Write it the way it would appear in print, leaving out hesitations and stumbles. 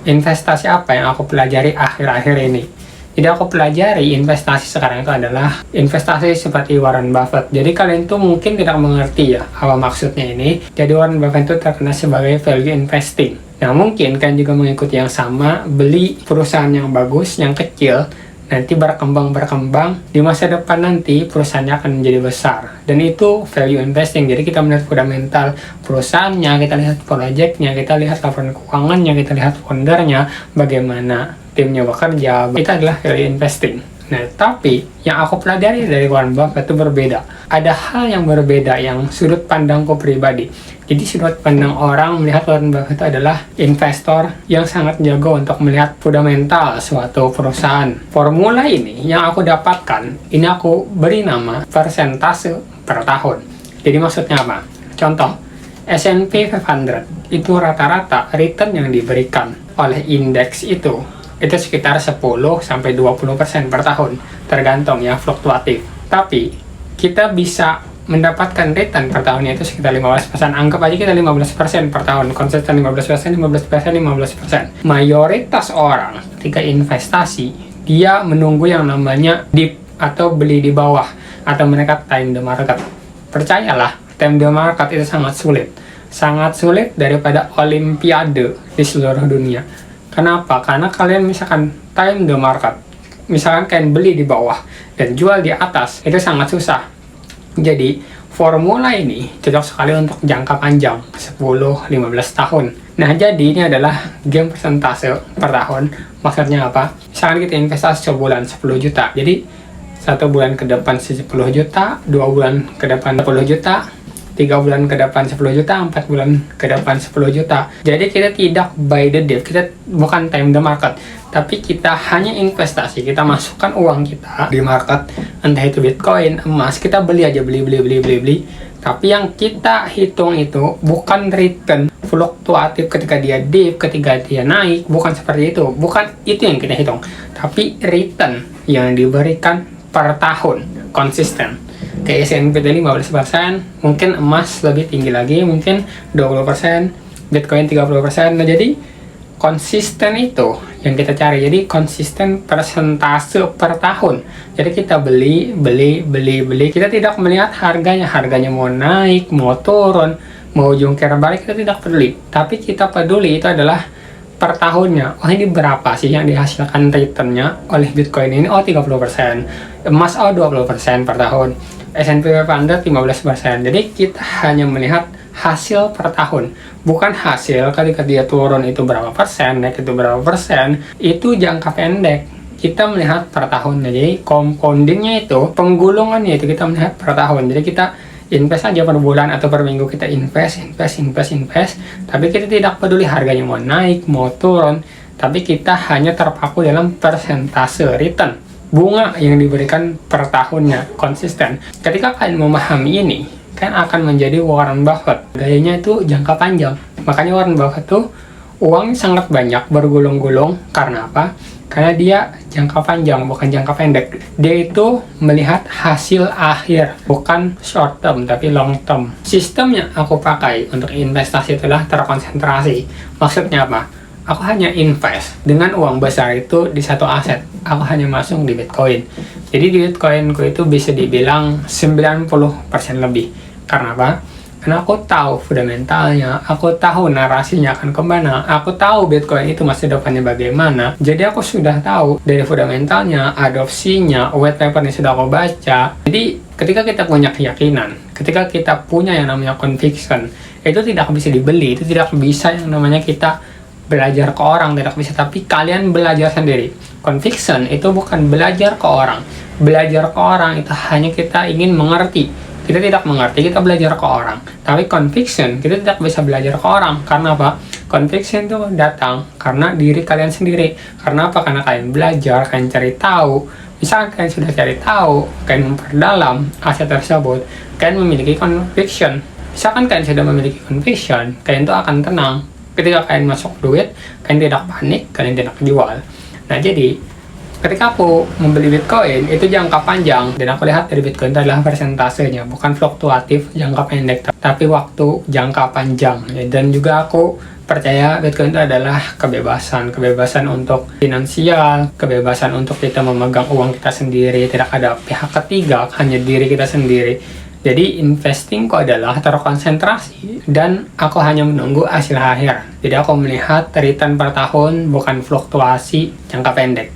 investasi apa yang aku pelajari akhir-akhir ini. Jadi aku pelajari investasi sekarang itu adalah investasi seperti Warren Buffett. Jadi kalian tuh mungkin tidak mengerti ya apa maksudnya ini. Jadi Warren Buffett itu terkenal sebagai value investing. Nah mungkin kalian juga mengikuti yang sama, beli perusahaan yang bagus, yang kecil, nanti berkembang, di masa depan nanti perusahaannya akan menjadi besar. Dan itu value investing. Jadi kita melihat fundamental perusahaannya, kita lihat projectnya, kita lihat laporan keuangannya, kita lihat foundernya, bagaimana timnya bekerja. Itu adalah value investing. Nah, tapi yang aku pelajari dari Warren Buffett itu berbeda. Ada hal yang berbeda yang sudut pandangku pribadi. Jadi sudut pandang orang melihat Warren Buffett itu adalah investor yang sangat jago untuk melihat fundamental suatu perusahaan. Formula ini yang aku dapatkan, ini aku beri nama persentase per tahun. Jadi maksudnya apa? Contoh, S&P 500 itu rata-rata return yang diberikan oleh indeks itu sekitar 10-20% per tahun, tergantung ya, fluktuatif. Tapi kita bisa mendapatkan return per tahunnya itu sekitar 15%. Anggap aja kita 15% per tahun, konsisten 15%. Mayoritas orang ketika investasi, dia menunggu yang namanya dip atau beli di bawah, atau mereka time the market. Percayalah, time the market itu sangat sulit daripada olimpiade di seluruh dunia. Kenapa? Karena kalian misalkan time the market, misalkan kalian beli di bawah dan jual di atas, itu sangat susah. Jadi formula ini cocok sekali untuk jangka panjang, 10-15 tahun. Nah, jadi ini adalah game persentase per tahun. Maksudnya apa? Misalkan kita investasi sebulan 10 juta, jadi 1 bulan ke depan 10 juta, 2 bulan ke depan 10 juta, 3 bulan ke depan 10 juta, 4 bulan ke depan 10 juta. Jadi kita tidak buy the dip, kita bukan time the market, tapi kita hanya investasi, kita masukkan uang kita di market, entah itu Bitcoin, emas, kita beli aja, beli. Tapi yang kita hitung itu bukan return fluktuatif ketika dia dip, ketika dia naik, bukan seperti itu. Bukan itu yang kita hitung, tapi return yang diberikan per tahun, konsisten. Kayak S&P 15%, mungkin emas lebih tinggi lagi, mungkin 20%, Bitcoin 30%. Nah, jadi konsisten itu yang kita cari. Jadi konsisten persentase per tahun. Jadi kita beli. Kita tidak melihat harganya mau naik, mau turun, mau jungkir balik, kita tidak peduli. Tapi kita peduli itu adalah per tahunnya. Oh, ini berapa sih yang dihasilkan returnnya oleh Bitcoin ini? Oh, 30%. Emas, oh 20% per tahun. S&P 500 15%. Jadi kita hanya melihat hasil per tahun, bukan hasil ketika dia turun itu berapa persen, naik itu berapa persen. Itu jangka pendek. Kita melihat per tahun. Jadi compoundingnya itu, penggulungannya itu kita melihat per tahun. Jadi kita invest aja per bulan atau per minggu, kita invest. Tapi kita tidak peduli harganya mau naik, mau turun. Tapi kita hanya terpaku dalam persentase return, bunga yang diberikan per tahunnya, konsisten. Ketika kalian memahami ini, kalian akan menjadi Warren Buffett. Gayanya itu jangka panjang. Makanya Warren Buffett tuh uang sangat banyak, bergulung-gulung. Karena apa? Karena dia jangka panjang, bukan jangka pendek. Dia itu melihat hasil akhir, bukan short term, tapi long term. Sistem yang aku pakai untuk investasi itulah terkonsentrasi. Maksudnya apa? Aku hanya invest dengan uang besar itu di satu aset. Aku hanya masuk di Bitcoin. Jadi di Bitcoinku itu bisa dibilang 90% lebih. Karena apa? Karena aku tahu fundamentalnya, aku tahu narasinya akan kemana, aku tahu Bitcoin itu masa depannya bagaimana. Jadi aku sudah tahu dari fundamentalnya, adopsinya, white papernya sudah aku baca. Jadi ketika kita punya keyakinan, ketika kita punya yang namanya conviction, itu tidak bisa dibeli, itu tidak bisa yang namanya kita belajar ke orang, tidak bisa. Tapi kalian belajar sendiri. Conviction itu bukan belajar ke orang. Belajar ke orang itu hanya kita ingin mengerti. Kita tidak mengerti, kita belajar ke orang. Tapi conviction, kita tidak bisa belajar ke orang. Karena apa? Conviction itu datang karena diri kalian sendiri. Karena apa? Karena kalian belajar, kalian cari tahu. Misalkan kalian sudah cari tahu, kalian memperdalam aset tersebut, kalian memiliki conviction. Misalkan kalian sudah memiliki conviction, kalian itu akan tenang. Ketika kalian masuk duit, kalian tidak panik, kalian tidak jual. Nah, jadi ketika aku membeli Bitcoin, itu jangka panjang. Dan aku lihat dari Bitcoin itu adalah persentasenya, bukan fluktuatif jangka pendek, tapi waktu jangka panjang. Dan juga aku percaya Bitcoin itu adalah kebebasan untuk finansial, kebebasan untuk kita memegang uang kita sendiri, tidak ada pihak ketiga, hanya diri kita sendiri. Jadi investingku adalah terkonsentrasi dan aku hanya menunggu hasil akhir. Jadi aku melihat return per tahun, bukan fluktuasi jangka pendek.